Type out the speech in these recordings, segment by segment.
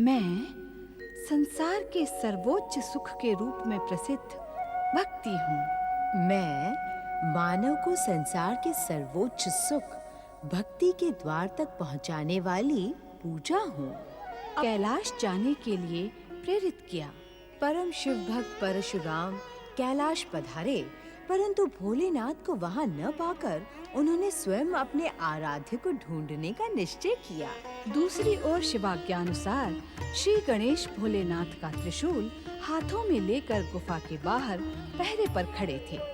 मैं संसार के सर्वोच्च सुख के रूप में प्रसिद्ध भक्ति हूँ। मैं मानव को संसार के सर्वोच्च सुख भक्ति के द्वार तक पहुंचाने वाली पूजा हूँ। कैलाश जाने के लिए प्रेरित किया। परम शिव भक्त परशुराम कैलाश पधारे, परंतु भोलेनाथ को वहां न पाकर उन्होंने स्वयं अपने आराध्य को ढूंढने का निश्चय किया। दूसरी ओर शिवाज्ञानुसार श्री गणेश भोलेनाथ का त्रिशूल हाथों में लेकर गुफा के बाहर पहरे पर खड़े थे।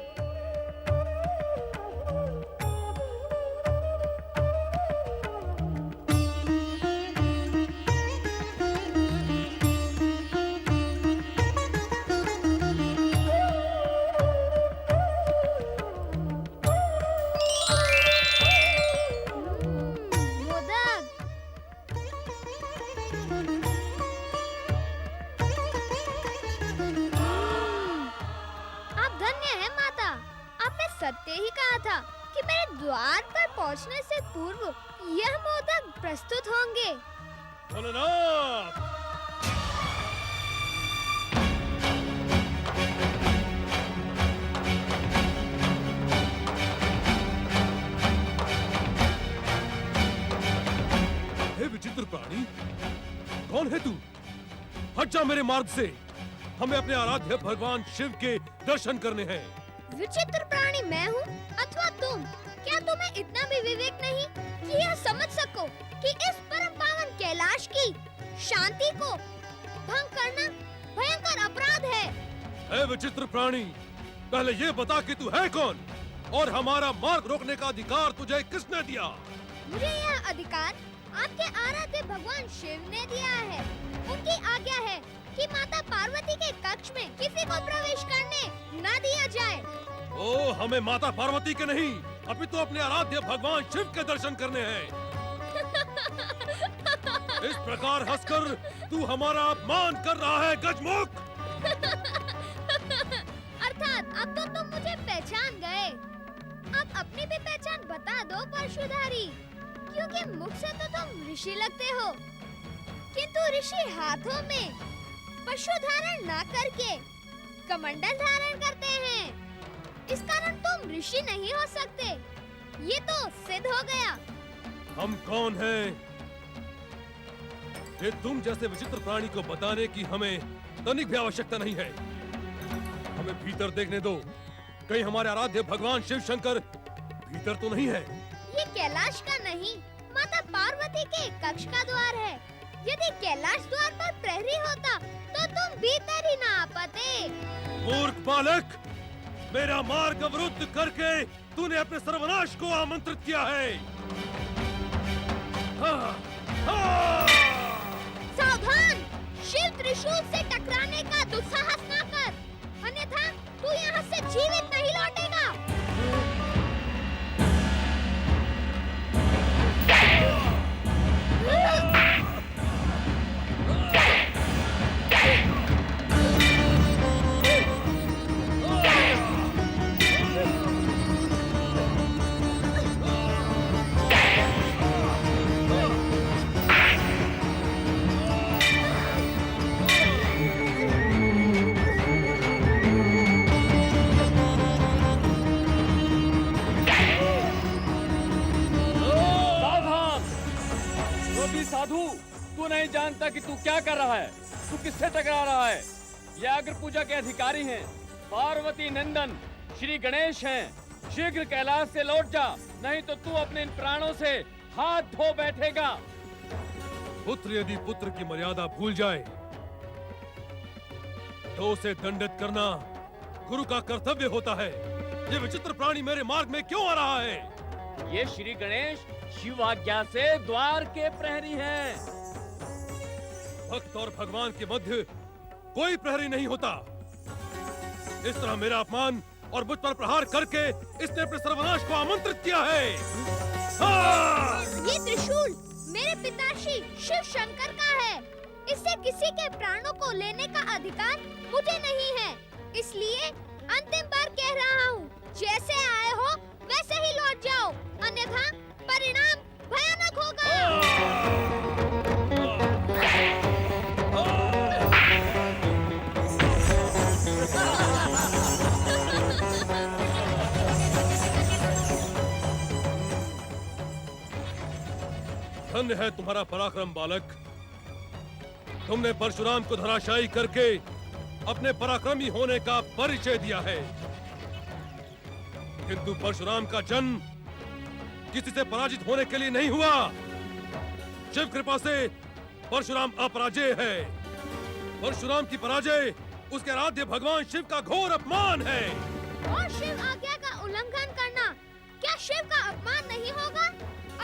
सत्य ही कहा था कि मेरे द्वार पर पहुंचने से पूर्व यह मोदक प्रस्तुत होंगे। भोलेनाथ! हे विचित्र प्राणी, कौन है तू? हट जा मेरे मार्ग से। हमें अपने आराध्य भगवान शिव के दर्शन करने हैं। विचित्र प्राणी मैं हूँ अथवा तुम? क्या तुम्हें इतना भी विवेक नहीं कि यह समझ सको कि इस परम पावन कैलाश की शांति को भंग करना भयंकर अपराध है? हे विचित्र प्राणी, पहले ये बता कि तू है कौन और हमारा मार्ग रोकने का अधिकार तुझे किसने दिया? मुझे यह अधिकार आपके आराध्य भगवान शिव ने दिया है। उनकी आज्ञा है कि माता पार्वती के कक्ष में किसी को प्रवेश करने न दिया जाए। ओ, हमें माता पार्वती के नहीं, अभी तो अपने आराध्य भगवान शिव के दर्शन करने हैं। इस प्रकार हंसकर तू हमारा अपमान कर रहा है, गजमुख। अर्थात अब तो तुम मुझे पहचान गए। अब अपनी भी पहचान बता दो परशुधारी, क्योंकि मुख से तो तुम ऋषि लगते हो, किंतु ऋषि हाथों में पशु धारण न करके कमंडल धारण करते हैं। इस कारण तुम ऋषि नहीं हो सकते, ये तो सिद्ध हो गया। हम कौन हैं? ये तुम जैसे विचित्र प्राणी को बताने की हमें तनिक भी आवश्यकता नहीं है। हमें भीतर देखने दो, कहीं हमारे आराध्य भगवान शिव शंकर भीतर तो नहीं है? ये कैलाश का नहीं, माता पार्वती के कक्ष का द्वार है। यदि कैलाश द्वार पर प्रहरी होता तो तुम भीतर ही ना आ पाते। मूर्ख बालक, मेरा मार्ग अवरुद्ध करके तूने अपने सर्वनाश को आमंत्रित किया है। हाँ, हाँ। सावधान! शिव त्रिशूल से टकराने का दुस्साहस न कर, अन्यथा तू यहाँ से जीवित नहीं लौटेगा। साधु, तू नहीं जानता कि तू क्या कर रहा है? तू किससे टकरा रहा है? ये अग्र पूजा के अधिकारी हैं, पार्वती नंदन श्री गणेश हैं। शीघ्र कैलाश से लौट जा, नहीं तो तू अपने इन प्राणों से हाथ धो बैठेगा। पुत्र यदि पुत्र की मर्यादा भूल जाए तो उसे दंडित करना गुरु का कर्तव्य होता है। ये विचित्र प्राणी मेरे मार्ग में क्यों आ रहा है? ये श्री गणेश शिव आज्ञा से द्वार के प्रहरी हैं। भक्त और भगवान के मध्य कोई प्रहरी नहीं होता। इस तरह मेरा अपमान और मुझ पर प्रहार करके इसने अपने सर्वनाश को आमंत्रित किया है। ये त्रिशूल मेरे पिताश्री शिव शंकर का है। इससे किसी के प्राणों को लेने का अधिकार मुझे नहीं है। इसलिए अंतिम बार कह रहा हूँ, जैसे आए हो वैसे ही लौट जाओ, अन्यथा परिणाम भयानक होगा। धन्य है तुम्हारा पराक्रम बालक। तुमने परशुराम को धराशायी करके अपने पराक्रमी होने का परिचय दिया है। किंतु परशुराम का जन्म किसी से पराजित होने के लिए नहीं हुआ। शिव कृपा से परशुराम अपराजेय है। परशुराम की पराजय उसके आराध्य भगवान शिव का घोर अपमान है। और शिव आज्ञा का उल्लंघन करना क्या शिव का अपमान नहीं होगा?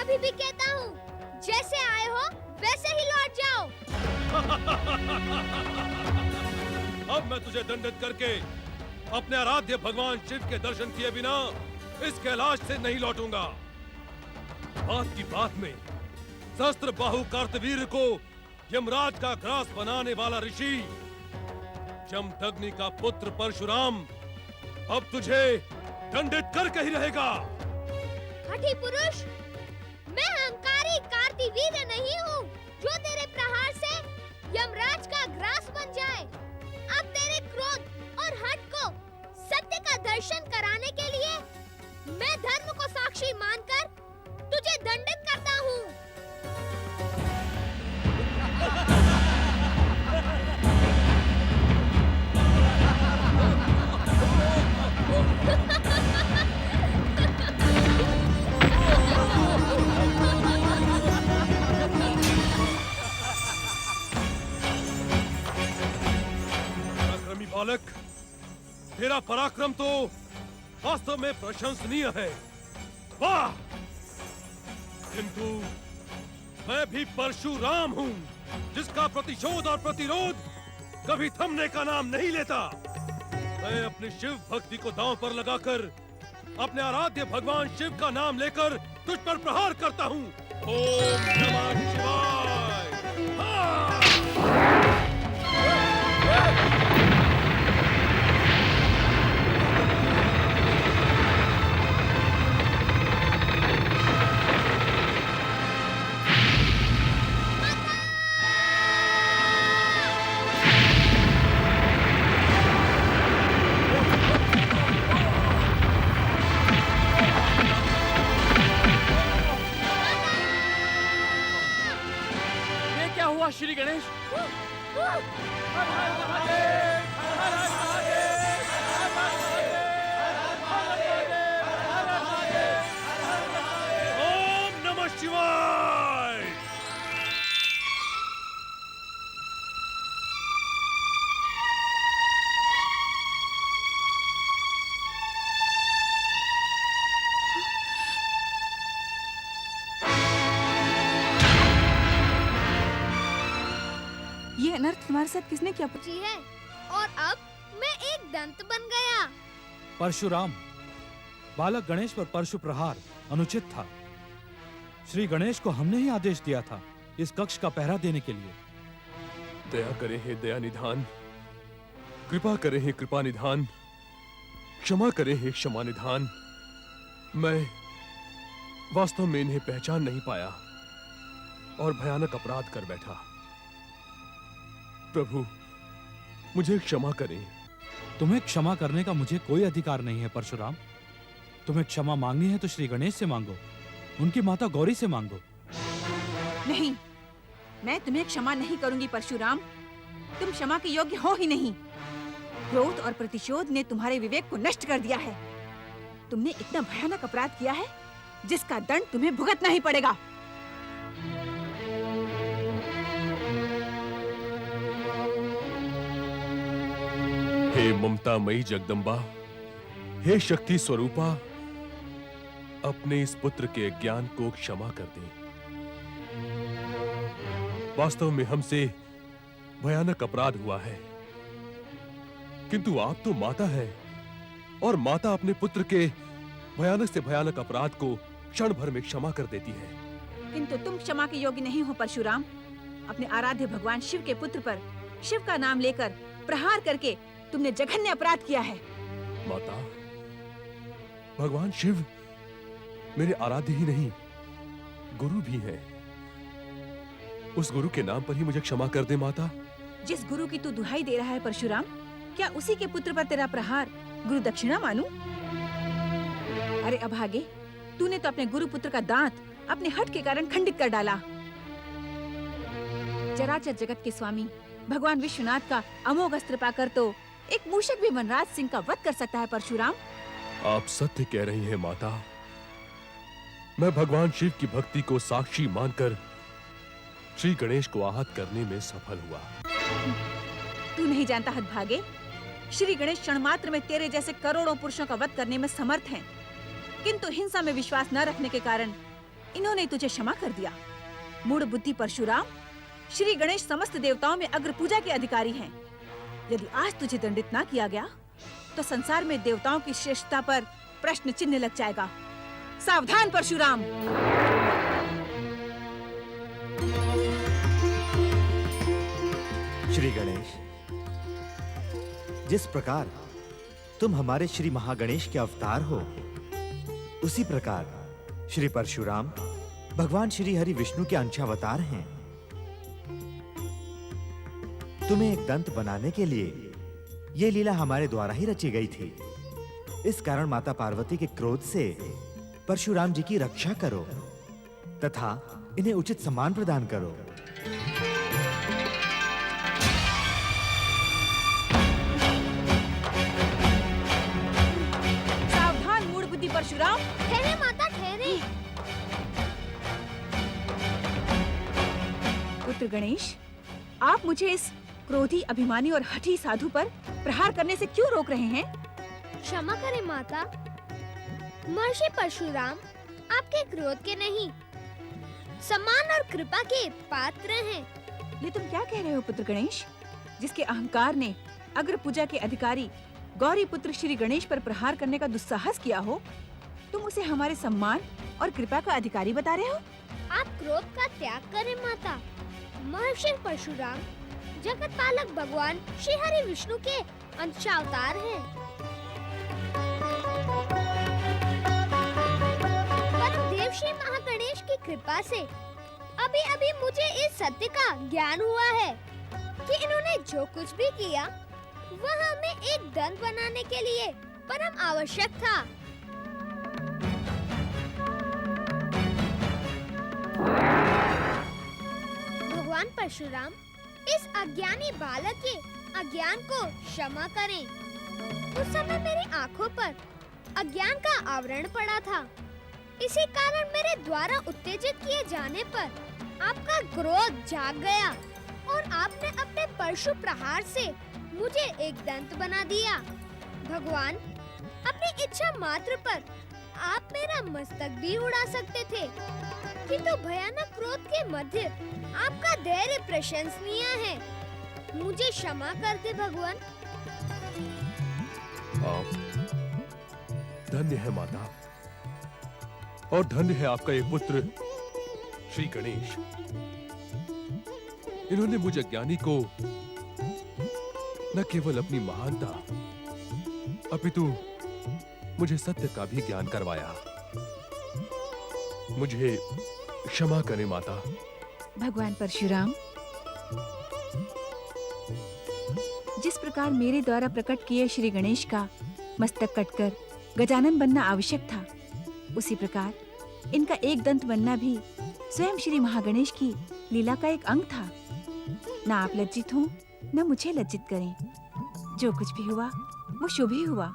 अभी भी कहता हूँ, जैसे आए हो वैसे ही लौट जाओ। अब मैं तुझे दंडित करके अपने आराध्य भगवान शिव के दर्शन किए बिना इस कैलाश से नहीं लौटूंगा। बात की बात में सहस्त्र बाहु कार्तवीर्य को यमराज का ग्रास बनाने वाला ऋषि जमदग्नि का पुत्र परशुराम अब तुझे दंडित करके ही रहेगा। हठी पुरुष, मैं अहंकारी कार्तिवीर्य नहीं हूँ जो तेरे प्रहार से यमराज का ग्रास बन जाए। अब तेरे क्रोध और हठ को सत्य का दर्शन कराने के लिए मैं धर्म को साक्षी मानकर तुझे दंडित करता हूँ। बालक, तेरा पराक्रम तो वास्तव में प्रशंसनीय है। वाह! किंतु मैं भी परशुराम हूँ, जिसका प्रतिशोध और प्रतिरोध कभी थमने का नाम नहीं लेता। मैं अपनी शिव भक्ति को दांव पर लगाकर अपने आराध्य भगवान शिव का नाम लेकर तुझ पर प्रहार करता हूँ। ओम नमः शिवाय। श्री गणेश, ओम नमः शिवाय। ये अनर्थ तुम्हारे साथ किसने किया? जी है, और अब मैं एक दंत बन गया। परशुराम, बालक गणेश पर परशु प्रहार अनुचित था। श्री गणेश को हमने ही आदेश दिया था इस कक्ष का पहरा देने के लिए। दया करे हे दया निधान, कृपा करे हे कृपा निधान, क्षमा करे हे क्षमा निधान। मैं वास्तव में इन्हें पहचान नहीं पाया और भयानक अपराध कर बैठा। प्रभु, मुझे क्षमा करें। तुम्हें क्षमा करने का मुझे कोई अधिकार नहीं है परशुराम। तुम्हें क्षमा मांगनी है तो श्री गणेश से मांगो, उनकी माता गौरी से मांगो। नहीं, मैं तुम्हें क्षमा नहीं करूंगी परशुराम। तुम क्षमा के योग्य हो ही नहीं। क्रोध और प्रतिशोध ने तुम्हारे विवेक को नष्ट कर दिया है। तुमने इतना भयानक अपराध किया है जिसका दंड तुम्हें भुगतना ही पड़ेगा। हे ममतामयी जगदम्बा, हे शक्ति स्वरूपा, अपने इस पुत्र के ज्ञान को क्षमा कर दें। वास्तव में हमसे भयानक अपराध हुआ है, किंतु आप तो माता हैं और माता अपने पुत्र के भयानक से भयानक अपराध को क्षण भर में क्षमा कर देती है। किंतु तुम क्षमा के योग्य नहीं हो परशुराम। अपने आराध्य भगवान शिव के पुत्र पर शिव का नाम लेकर प्रहार करके तुमने जघन्य अपराध किया है। माता, भगवान शिव मेरे आराध्य ही नहीं, गुरु भी हैं। उस गुरु के नाम पर ही मुझे क्षमा कर दे माता। जिस गुरु की तू दुहाई दे रहा है परशुराम, क्या उसी के पुत्र पर तेरा प्रहार गुरु दक्षिणा मानूं? अरे अभागे, तूने तो अपने गुरु पुत्र का दांत अपने हठ के कारण खंडित कर डाला। चराचर जगत के स्वामी भगवान विश्वनाथ का अमोघ अस्त्र पाकर तो एक मूषक भी वनराज सिंह का वध कर सकता है परशुराम। आप सत्य कह रही हैं माता। मैं भगवान शिव की भक्ति को साक्षी मानकर श्री गणेश को आहत करने में सफल हुआ। तू नहीं जानता हतभागे, श्री गणेश क्षण मात्र में तेरे जैसे करोड़ों पुरुषों का वध करने में समर्थ हैं, किंतु हिंसा में विश्वास न रखने के कारण इन्होंने तुझे क्षमा कर दिया। मूढ़ बुद्धि परशुराम, श्री गणेश समस्त देवताओं में अग्र पूजा के अधिकारी हैं। यदि आज तुझे दंडित ना किया गया तो संसार में देवताओं की श्रेष्ठता पर प्रश्न चिन्ह लग जाएगा। सावधान परशुराम। श्री गणेश, जिस प्रकार तुम हमारे श्री महागणेश के अवतार हो, उसी प्रकार श्री परशुराम भगवान श्री हरि विष्णु के अंशावतार हैं। तुम्हें एक दंत बनाने के लिए ये लीला हमारे द्वारा ही रची गई थी। इस कारण माता पार्वती के क्रोध से परशुराम जी की रक्षा करो तथा इन्हें उचित सम्मान प्रदान करो। सावधान मूढ़ बुद्धि परशुराम। ठहरे माता ठहरे। पुत्र गणेश, आप मुझे इस क्रोधी, अभिमानी और हठी साधु पर प्रहार करने से क्यों रोक रहे हैं? क्षमा करें माता, महर्षि परशुराम आपके क्रोध के नहीं, सम्मान और कृपा के पात्र हैं। ये तुम क्या कह रहे हो पुत्र गणेश? जिसके अहंकार ने अग्र पूजा के अधिकारी गौरी पुत्र श्री गणेश पर प्रहार करने का दुस्साहस किया हो, तुम उसे हमारे सम्मान और कृपा का अधिकारी बता रहे हो? आप क्रोध का त्याग करें माता। महर्षि परशुराम जगत पालक भगवान श्री हरि विष्णु के अंशावतार हैं। परम देव श्री महागणेश की कृपा से अभी अभी मुझे इस सत्य का ज्ञान हुआ है कि इन्होंने जो कुछ भी किया वह हमें एक दंत बनाने के लिए परम आवश्यक था। भगवान परशुराम इस अज्ञानी बालक के अज्ञान को क्षमा करें। उस समय मेरी आंखों पर अज्ञान का आवरण पड़ा था। इसी कारण मेरे द्वारा उत्तेजित किए जाने पर आपका क्रोध जाग गया और आपने अपने परशु प्रहार से मुझे एक दंत बना दिया। भगवान, अपनी इच्छा मात्र पर आप मेरा मस्तक भी उड़ा सकते थे, किंतु भयानक क्रोध के मध्य आपका धैर्य प्रशंसनीय है। मुझे क्षमा कर दे भगवान। आप धन्य है माता, और धन्य है आपका ये पुत्र श्री गणेश। इन्होंने मुझ अज्ञानी को न केवल अपनी महानता अपितु मुझे सत्य का भी ज्ञान करवाया। मुझे क्षमा करें माता। भगवान परशुराम, जिस प्रकार मेरे द्वारा प्रकट किए श्री गणेश का मस्तक कटकर गजानन बनना आवश्यक था, उसी प्रकार इनका एक दंत बनना भी स्वयं श्री महागणेश की लीला का एक अंग था। न आप लज्जित हो, न मुझे लज्जित करें। जो कुछ भी हुआ वो शुभ ही हुआ,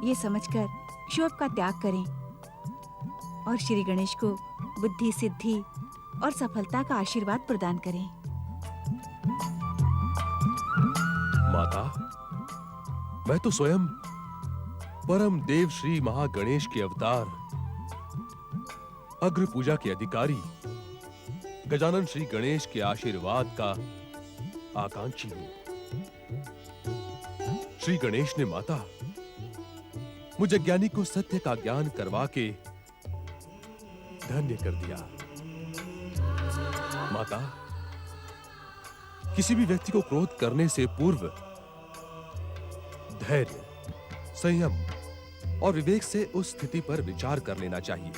ये समझकर क्षोभ का त्याग करें और श्री गणेश को बुद्धि, सिद्धि और सफलता का आशीर्वाद प्रदान करें। माता, मैं तो स्वयं परम देव श्री महागणेश के अवतार, अग्र पूजा के अधिकारी गजानन श्री गणेश के आशीर्वाद का आकांक्षी हूं। श्री गणेश ने माता मुझे ज्ञानी को सत्य का ज्ञान करवा के धन्य कर दिया। माता, किसी भी व्यक्ति को क्रोध करने से पूर्व धैर्य, संयम और विवेक से उस स्थिति पर विचार कर लेना चाहिए।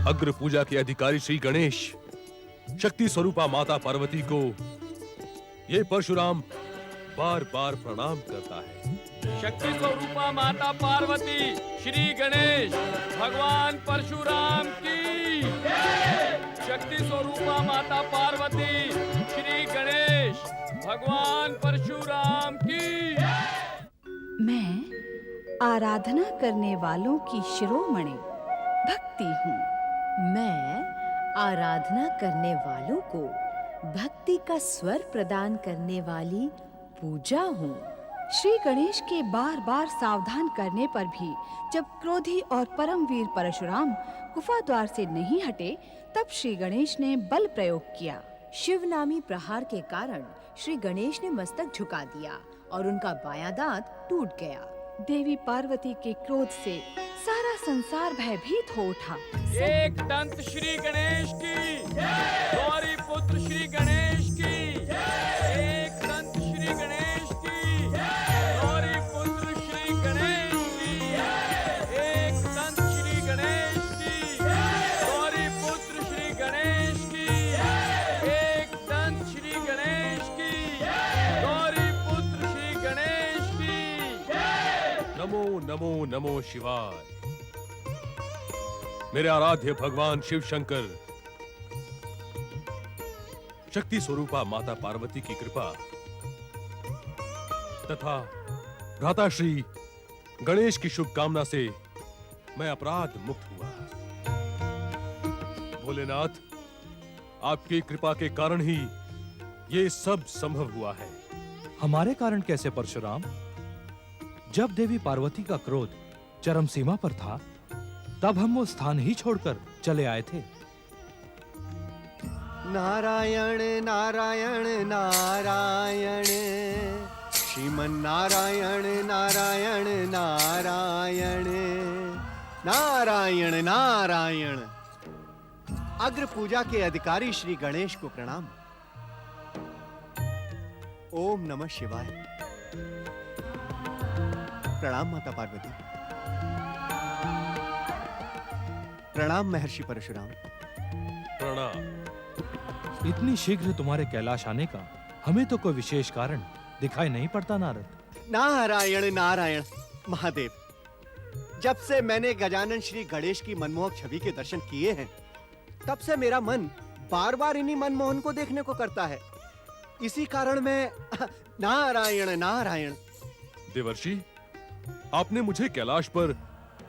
अग्र पूजा के अधिकारी श्री गणेश, शक्ति स्वरूपा माता पार्वती को ये परशुराम बार बार प्रणाम करता है। शक्ति स्वरूपा माता पार्वती, श्री गणेश भगवान परशुराम की जय। शक्ति स्वरूपा माता पार्वती, श्री गणेश, भगवान परशुराम की। मैं आराधना करने वालों की शिरोमणि भक्ति हूँ। मैं आराधना करने वालों को भक्ति का स्वर प्रदान करने वाली पूजा हूँ। श्री गणेश के बार बार सावधान करने पर भी जब क्रोधी और परमवीर परशुराम गुफा द्वार से नहीं हटे, तब श्री गणेश ने बल प्रयोग किया। शिवनामी प्रहार के कारण श्री गणेश ने मस्तक झुका दिया और उनका बायां दांत टूट गया। देवी पार्वती के क्रोध से सारा संसार भयभीत हो उठा। एक दंत श्री गणेश की, गौरी पुत्र श्री गणेश की, एक दंत श्री गणेश की, गौरी पुत्र श्री गणेश की, एक दंत श्री गणेश की, गौरी पुत्र श्री गणेश की, एक दंत श्री गणेश की, गौरी पुत्र श्री गणेश की। नमो नमो नमो शिवाय। मेरे आराध्य भगवान शिव शंकर, शक्ति स्वरूपा माता पार्वती की कृपा तथा भ्राता श्री गणेश की शुभकामना से मैं अपराध मुक्त हुआ। भोलेनाथ, आपकी कृपा के कारण ही ये सब संभव हुआ है। हमारे कारण कैसे परशुराम? जब देवी पार्वती का क्रोध चरम सीमा पर था, तब हम वो स्थान ही छोड़कर चले आए थे। नारायण नारायण नारायण, श्रीमन नारायण नारायण नारायण, नारायण नारायण। अग्र पूजा के अधिकारी श्री गणेश को प्रणाम। ओम नमः शिवाय। प्रणाम माता पार्वती। प्रणाम महर्षि परशुराम। प्रणाम। इतनी शीघ्र तुम्हारे कैलाश आने का हमें तो कोई विशेष कारण दिखाई नहीं पड़ता नारद। नारायण नारायण महादेव, जब से मैंने गजानन श्री गणेश की मनमोहक छवि के दर्शन किए हैं, तब से मेरा मन बार बार इन्हीं मनमोहन को देखने को करता है। इसी कारण मैं नारायण नारायण। देवर्षि, आपने मुझे कैलाश पर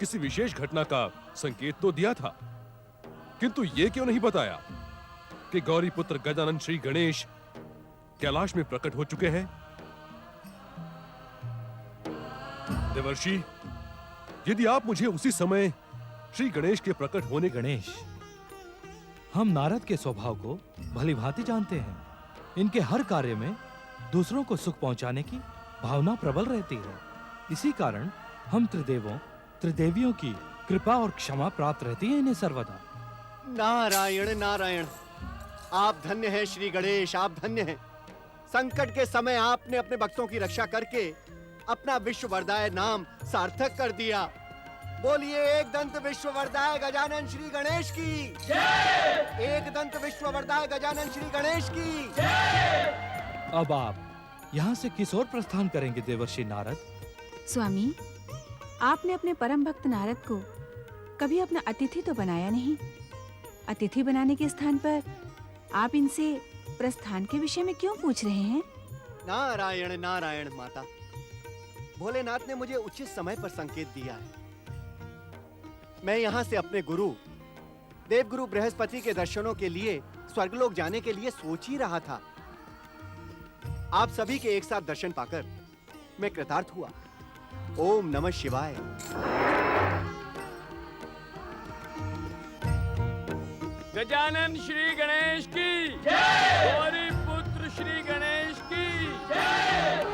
किसी विशेष घटना का संकेत तो दिया था, किंतु ये क्यों नहीं बताया कि गौरी पुत्र गजानन श्री गणेश कैलाश में प्रकट हो चुके हैं? देवर्षि, यदि आप मुझे उसी समय श्री गणेश के प्रकट होने गणेश, हम नारद के स्वभाव को भलीभांति जानते हैं। इनके हर कार्य में दूसरों को सुख पहुंचाने की भावना प्रबल रहती है। इसी कारण हम त्रिदेवों त्रिदेवियों की कृपा और क्षमा प्राप्त रहती है इन्हें सर्वदा। नारायण नारायण, आप धन्य हैं श्री गणेश, आप धन्य हैं। संकट के समय आपने अपने भक्तों की रक्षा करके अपना विश्ववरदाय नाम सार्थक कर दिया। बोलिए एक दंत विश्ववरदाय गजानन श्री गणेश की जय। एक दंत विश्ववरदाय गजानन श्री गणेश की जय। अब आप यहाँ से किस ओर प्रस्थान करेंगे देवर्षि नारद? स्वामी, आपने अपने परम भक्त नारद को कभी अपना अतिथि तो बनाया नहीं। अतिथि बनाने के स्थान पर आप इनसे प्रस्थान के विषय में क्यों पूछ रहे हैं? नारायण नारायण माता, भोलेनाथ ने मुझे उचित समय पर संकेत दिया है। मैं यहाँ से अपने गुरु देवगुरु बृहस्पति के दर्शनों के लिए स्वर्गलोक जाने के लिए सोच ही रहा था। आप सभी के एक साथ दर्शन पाकर मैं कृतार्थ हुआ। ओम नमः शिवाय। गजानन श्री गणेश की जय। गौरी पुत्र श्री गणेश की जय।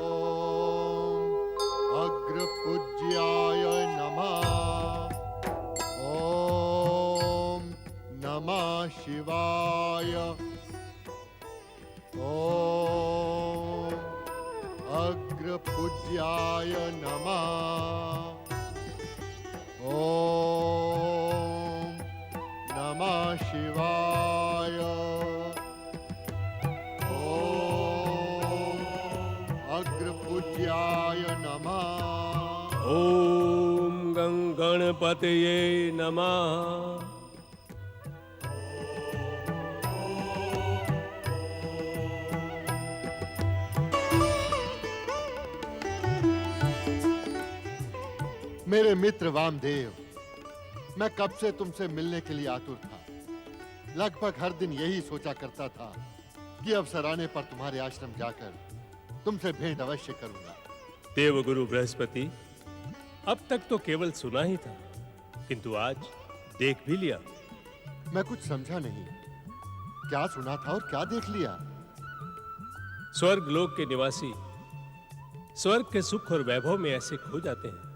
ओम अग्रपूज्याय नमः। ओम नमः शिवाय। ओम अग्रपूज्याय नमः। ओम नमः शिवाय। ओम अग्रपूज्याय नमः। ओम गंगणपतये नमः। मेरे मित्र वामदेव, मैं कब से तुमसे मिलने के लिए आतुर था। लगभग हर दिन यही सोचा करता था कि अवसर आने पर तुम्हारे आश्रम जाकर तुमसे भेंट अवश्य करूंगा। देवगुरु बृहस्पति, अब तक तो केवल सुना ही था, किंतु आज देख भी लिया। मैं कुछ समझा नहीं, क्या सुना था और क्या देख लिया? स्वर्ग लोक के निवासी स्वर्ग के सुख और वैभव में ऐसे खो जाते हैं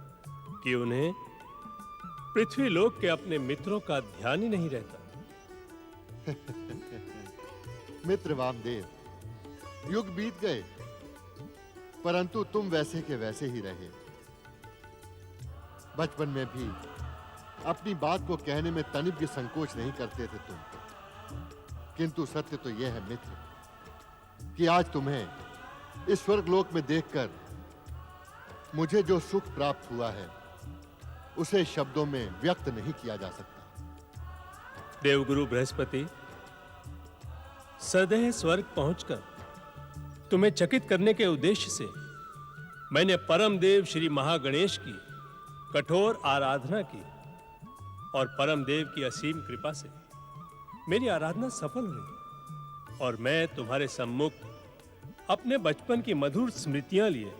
कि उन्हें पृथ्वी लोक के अपने मित्रों का ध्यान ही नहीं रहता। मित्र वामदेव, युग बीत गए, परंतु तुम वैसे के वैसे ही रहे। बचपन में भी अपनी बात को कहने में तनिक भी संकोच नहीं करते थे तुम। किंतु सत्य तो यह है मित्र कि आज तुम्हें इस स्वर्गलोक में देखकर मुझे जो सुख प्राप्त हुआ है उसे शब्दों में व्यक्त नहीं किया जा सकता। देवगुरु बृहस्पति, सदैव स्वर्ग पहुंचकर तुम्हें चकित करने के उद्देश्य से मैंने परम देव श्री महागणेश की कठोर आराधना की और परम देव की असीम कृपा से मेरी आराधना सफल हुई और मैं तुम्हारे सम्मुख अपने बचपन की मधुर स्मृतियां लिए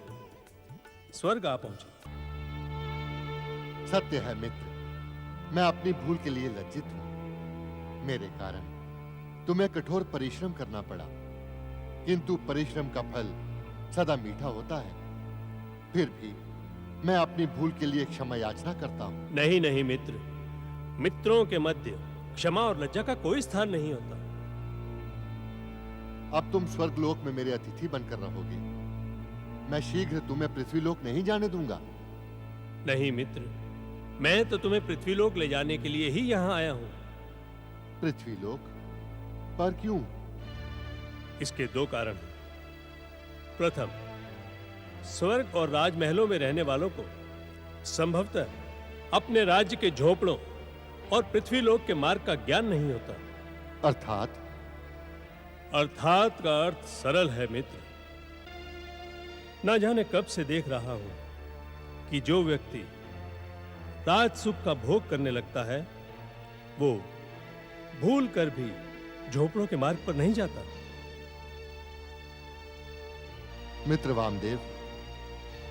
स्वर्ग आ पहुंचा। सत्य है मित्र, मैं अपनी भूल के लिए लज्जित हूं। मेरे कारण तुम्हें कठोर परिश्रम करना पड़ा, किंतु परिश्रम का फल सदा मीठा होता है। फिर भी मैं अपनी भूल के लिए क्षमा याचना करता हूं। नहीं नहीं मित्र, मित्रों के मध्य क्षमा और लज्जा का कोई स्थान नहीं होता। अब तुम स्वर्गलोक में मेरे अतिथि बनकर रहोगे। मैं शीघ्र तुम्हें पृथ्वीलोक नहीं जाने दूंगा। नहीं मित्र, मैं तो तुम्हें पृथ्वीलोक ले जाने के लिए ही यहां आया हूं। पृथ्वीलोक? पर क्यों? इसके दो कारण हैं। प्रथम, स्वर्ग और राजमहलों में रहने वालों को संभवतः अपने राज्य के झोपड़ों और पृथ्वीलोक के मार्ग का ज्ञान नहीं होता। अर्थात? अर्थात का अर्थ सरल है मित्र। ना जाने कब से देख रहा हूं कि जो व्यक्ति राज सुख का भोग करने लगता है वो भूल कर भी झोपड़ों के मार्ग पर नहीं जाता। मित्र वामदेव,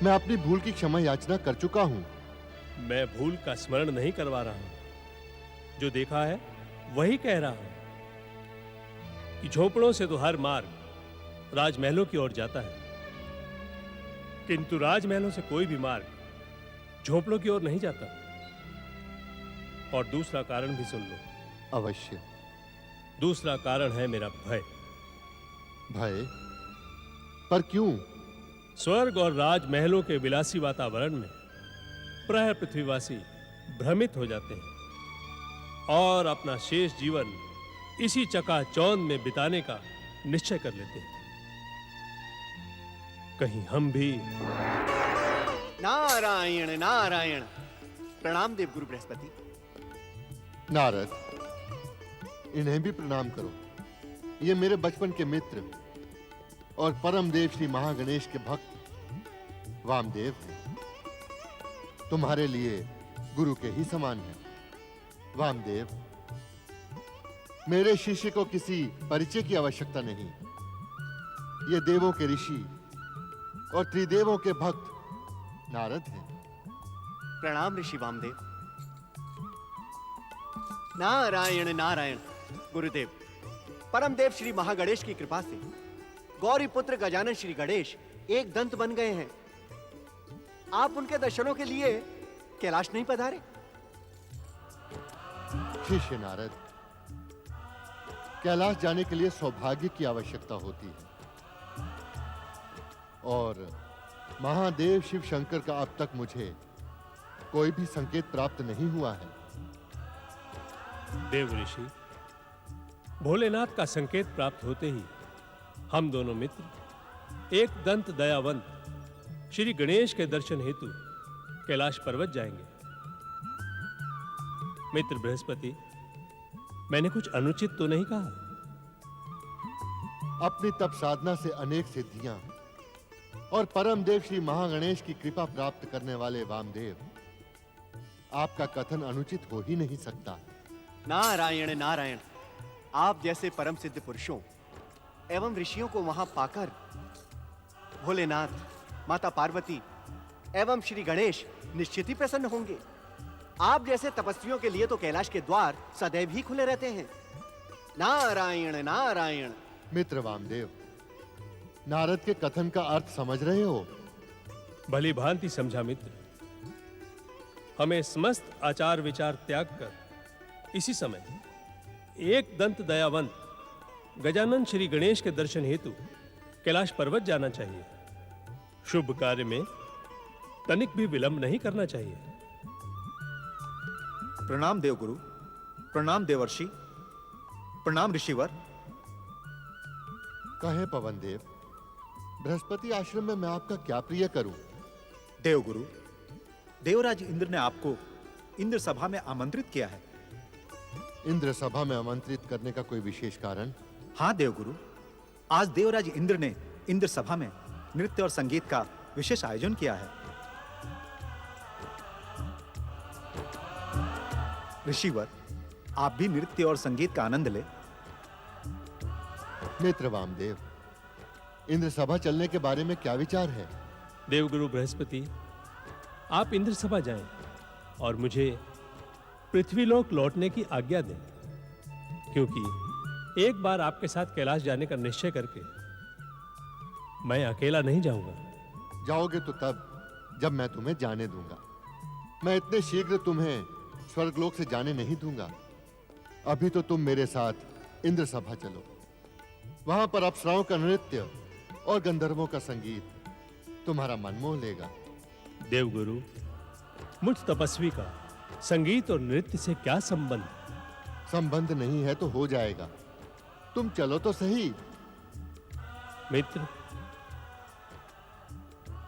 मैं अपनी भूल की क्षमा याचना कर चुका हूं। मैं भूल का स्मरण नहीं करवा रहा हूं, जो देखा है वही कह रहा हूं कि झोपड़ों से तो हर मार्ग राजमहलों की ओर जाता है, किंतु राजमहलों से कोई भी मार्ग झोपड़ों की ओर नहीं जाता। और दूसरा कारण भी सुन लो। अवश्य। दूसरा कारण है मेरा भय। भय? पर क्यों? स्वर्ग और राजमहलों के विलासी वातावरण में प्राय पृथ्वीवासी भ्रमित हो जाते हैं और अपना शेष जीवन इसी चकाचौंध में बिताने का निश्चय कर लेते हैं। कहीं हम भी। नारायण नारायण। प्रणाम देवगुरु बृहस्पति। नारद, इन्हें भी प्रणाम करो। ये मेरे बचपन के मित्र और परम देव श्री महागणेश के भक्त वामदेव हैं। तुम्हारे लिए गुरु के ही समान हैं। वामदेव, मेरे शिष्य को किसी परिचय की आवश्यकता नहीं। ये देवों के ऋषि और त्रिदेवों के भक्त नारद हैं। प्रणाम ऋषि वामदेव। नारायण नारायण। गुरुदेव, परम देव श्री महागणेश की कृपा से गौरी पुत्र गजानन श्री गणेश एक दंत बन गए हैं। आप उनके दर्शनों के लिए कैलाश नहीं पधारे? शिष्य नारद, कैलाश जाने के लिए सौभाग्य की आवश्यकता होती है और महादेव शिव शंकर का अब तक मुझे कोई भी संकेत प्राप्त नहीं हुआ है। देव ऋषि, भोलेनाथ का संकेत प्राप्त होते ही हम दोनों मित्र एक दंत दयावंत श्री गणेश के दर्शन हेतु कैलाश पर्वत जाएंगे। मित्र बृहस्पति, मैंने कुछ अनुचित तो नहीं कहा? अपनी तप साधना से अनेक सिद्धियां और परम देव श्री महागणेश की कृपा प्राप्त करने वाले वामदेव आपका कथन अनुचित हो ही नहीं सकता। नारायण नारायण, आप जैसे परम सिद्ध पुरुषों एवं ऋषियों को वहां पाकर भोलेनाथ, माता पार्वती एवं श्री गणेश निश्चित ही प्रसन्न होंगे। आप जैसे तपस्वियों के लिए तो कैलाश के द्वार सदैव ही खुले रहते हैं। नारायण नारायण। मित्र वामदेव, नारद के कथन का अर्थ समझ रहे हो? भली भांति समझा मित्र। हमें समस्त आचार विचार त्याग कर इसी समय एक दंत दयावंत गजानन श्री गणेश के दर्शन हेतु कैलाश पर्वत जाना चाहिए। शुभ कार्य में तनिक भी विलंब नहीं करना चाहिए। प्रणाम देवगुरु, प्रणाम देवर्षि, प्रणाम ऋषिवर। कहें पवन देव, बृहस्पति आश्रम में मैं आपका क्या प्रिय करूं? देवगुरु, देवराज इंद्र ने आपको इंद्र सभा में आमंत्रित किया है। इंद्र सभा में आमंत्रित करने का कोई विशेष कारण? हाँ देवगुरु, आज देवराज इंद्र ने इंद्र सभा में नृत्य और संगीत का विशेष आयोजन किया है। ऋषिवर, आप भी नृत्य और संगीत का आनंद ले। मित्र वामदेव, इंद्र सभा चलने के बारे में क्या विचार है? देवगुरु बृहस्पति, आप इंद्र सभा जाएं और मुझे पृथ्वीलोक लौटने की आज्ञा दें, क्योंकि एक बार आपके साथ कैलाश जाने का निश्चय करके मैं अकेला नहीं जाऊंगा। जाओगे तो तब जब मैं तुम्हें जाने दूंगा। मैं इतने शीघ्र तुम्हें स्वर्गलोक से जाने नहीं दूंगा। अभी तो तुम मेरे साथ इंद्र सभा चलो। वहां पर अप्सराओं का नृत्य और गंधर्वों का संगीत तुम्हारा मन मोह लेगा। देवगुरु, मुझ तपस्वी का संगीत और नृत्य से क्या संबंध? संबंध नहीं है तो हो जाएगा। तुम चलो तो सही। मित्र,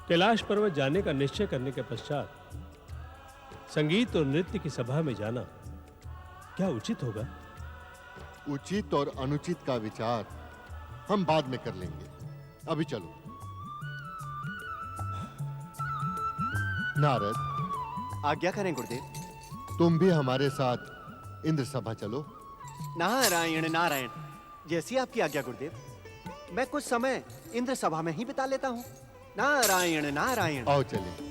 कैलाश पर्वत जाने का निश्चय करने के पश्चात संगीत और नृत्य की सभा में जाना क्या उचित होगा? उचित और अनुचित का विचार हम बाद में कर लेंगे। अभी चलो। नारद, आज्ञा करें गुरुदेव। तुम भी हमारे साथ इंद्र सभा चलो। नारायण नारायण, जैसी आपकी आज्ञा गुरुदेव। मैं कुछ समय इंद्र सभा में ही बिता लेता हूँ। नारायण नारायण। आओ चले।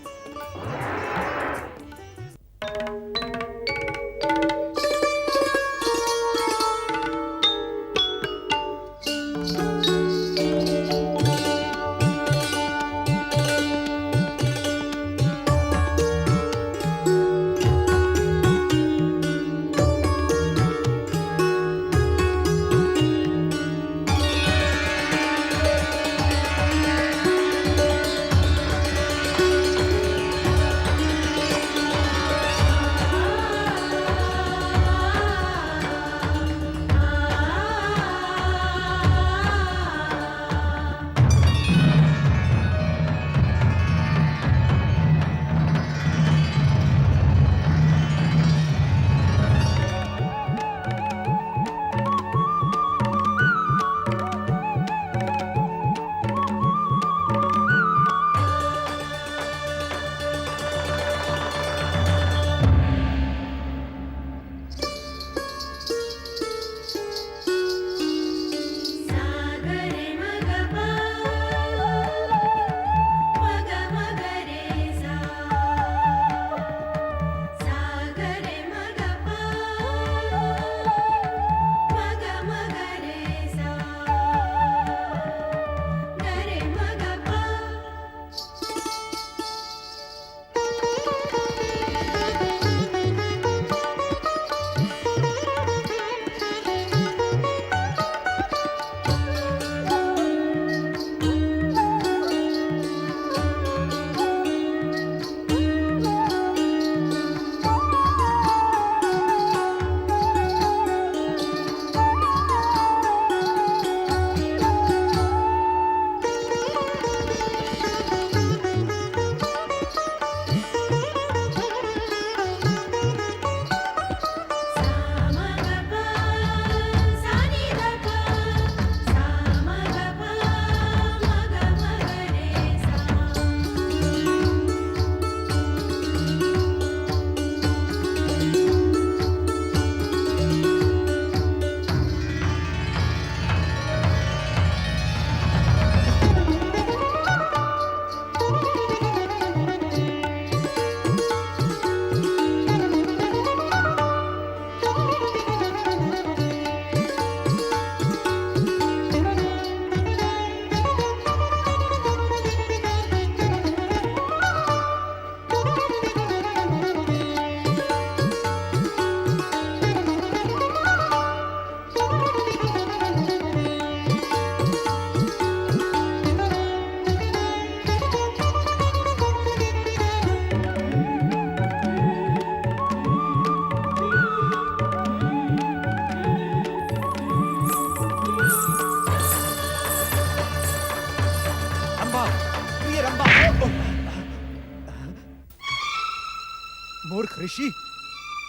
ऋषि,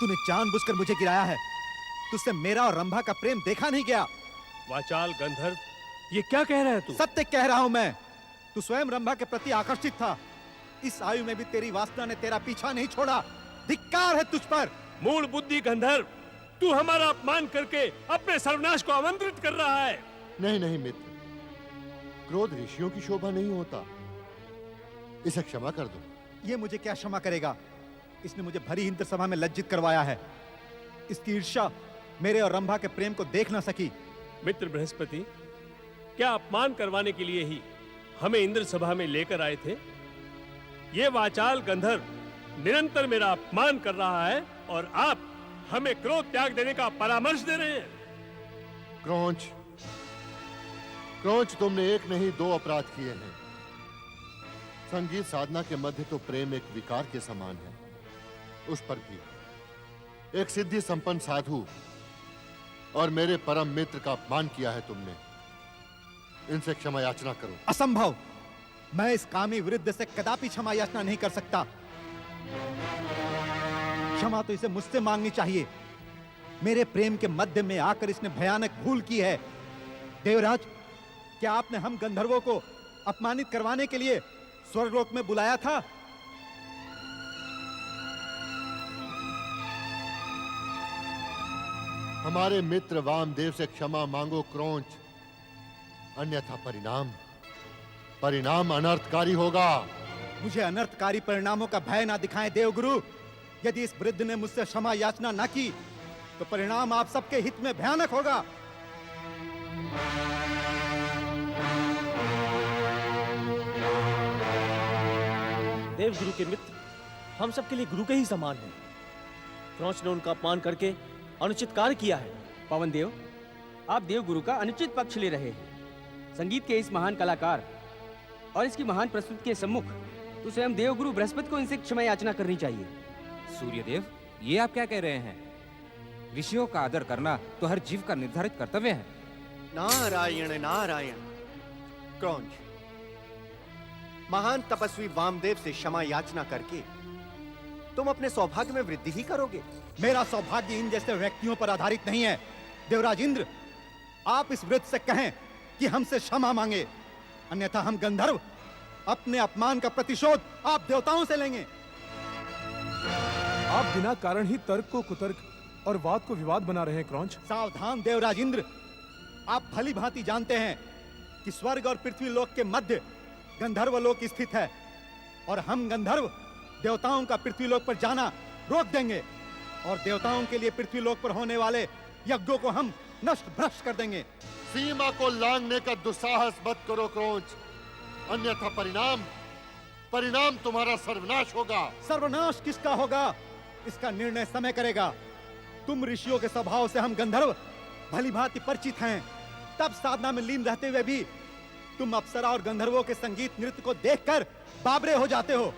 तूने जानबूझकर मुझे गिराया है। तुझसे मेरा और रंभा का प्रेम देखा नहीं गया। वाचाल गंधर्व, ये क्या कह रहा है तू? सत्य कह रहा हूं मैं। तू स्वयं रंभा के प्रति आकर्षित था। इस आयु में भी तेरी वासना ने तेरा पीछा नहीं छोड़ा। धिक्कार है तुझ पर। मूल बुद्धि गंधर्व, तू हमारा अपमान करके अपने सर्वनाश को आमंत्रित कर रहा है। नहीं नहीं मित्र, क्रोध ऋषियों की शोभा नहीं होता। इसे क्षमा कर दो। ये मुझे क्या क्षमा करेगा? इसने मुझे भरी इंद्र सभा में लज्जित करवाया है। इसकी ईर्ष्या मेरे और रंभा के प्रेम को देख ना सकी। मित्र बृहस्पति, क्या अपमान करवाने के लिए ही हमें इंद्र सभा में लेकर आए थे? ये वाचाल गंधर्व निरंतर मेरा अपमान कर रहा है और आप हमें क्रोध त्याग देने का परामर्श दे रहे हैं। क्रौंच, क्रौंच, तुमने एक नहीं दो अपराध किए हैं। संगीत साधना के मध्य तो प्रेम एक विकार के समान है, उस पर भी एक सिद्धि संपन्न साधु और मेरे परम मित्र का अपमान किया है तुमने। इनसे क्षमा याचना करो। असंभव। मैं इस कामी विरुद्ध से कदापि क्षमा याचना नहीं कर सकता। क्षमा तो इसे मुझसे मांगनी चाहिए। मेरे प्रेम के मध्य में आकर इसने भयानक भूल की है। देवराज, क्या आपने हम गंधर्वों को अपमानित करवाने के लिए स्वर्गलोक में बुलाया था? हमारे मित्र वामदेव से क्षमा मांगो क्रौंच, अन्यथा परिणाम अनर्थकारी होगा। मुझे अनर्थकारी परिणामों का भय ना दिखाएं देवगुरु। यदि इस वृद्ध ने मुझसे क्षमा याचना ना की तो परिणाम आप सबके हित में भयानक होगा। देवगुरु के मित्र हम सबके लिए गुरु के ही समान हैं। क्रौंच ने उनका अपमान करके अनुचित कार्य किया है। पवन देव, आप देव गुरु का अनुचित पक्ष ले रहे हैं। संगीत के इस महान कलाकार और इसकी महान प्रस्तुति के सम्मुख तो स्वयं देव गुरु बृहस्पति को इनसे क्षमा याचना करनी चाहिए। सूर्यदेव, ये आप क्या कह रहे हैं? ऋषियों का आदर करना तो हर जीव का निर्धारित कर्तव्य है। नारायण नारायण। क्रौंच, महान तपस्वी वामदेव से क्षमा याचना करके तुम अपने सौभाग्य में वृद्धि ही करोगे। मेरा सौभाग्य इन जैसे व्यक्तियों पर आधारित नहीं है। देवराज इंद्र, आप इस वृद्ध से कहें कि हमसे क्षमा मांगे, अन्यथा हम गंधर्व अपने अपमान का प्रतिशोध आप देवताओं से लेंगे। आप बिना कारण ही तर्क को कुतर्क और वाद को विवाद बना रहे हैं क्रौंच। सावधान देवराज इंद्र, आप भली भांति जानते हैं कि स्वर्ग और पृथ्वी लोक के मध्य गंधर्व लोक स्थित है और हम गंधर्व देवताओं का पृथ्वी लोक पर जाना रोक देंगे और देवताओं के लिए पृथ्वी लोक पर होने वाले यज्ञों को हम नष्ट भ्रष्ट कर देंगे। सीमा को लांघने का दुस्साहस मत करो क्रौंच, अन्यथा परिणाम तुम्हारा सर्वनाश होगा। सर्वनाश किसका होगा, इसका निर्णय समय करेगा। तुम ऋषियों के स्वभाव से हम गंधर्व भली भांति परिचित हैं। तब साधना में लीन रहते हुए भी तुम अप्सरा और गंधर्वों के संगीत नृत्य को देखकर बाबरे हो जाते हो।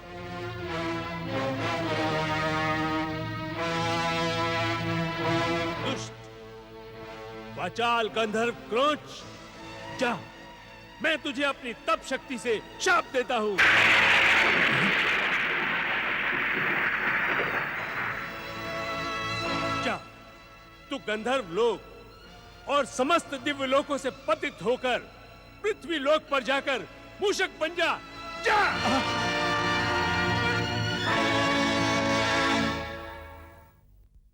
दुष्ट, वाचाल गंधर्व क्रौंच, जा, मैं तुझे अपनी तप शक्ति से शाप देता हूं। जा, तू गंधर्व लोक और समस्त दिव्य लोकों से पतित होकर पृथ्वी लोक पर जाकर मूषक बन जा। जा!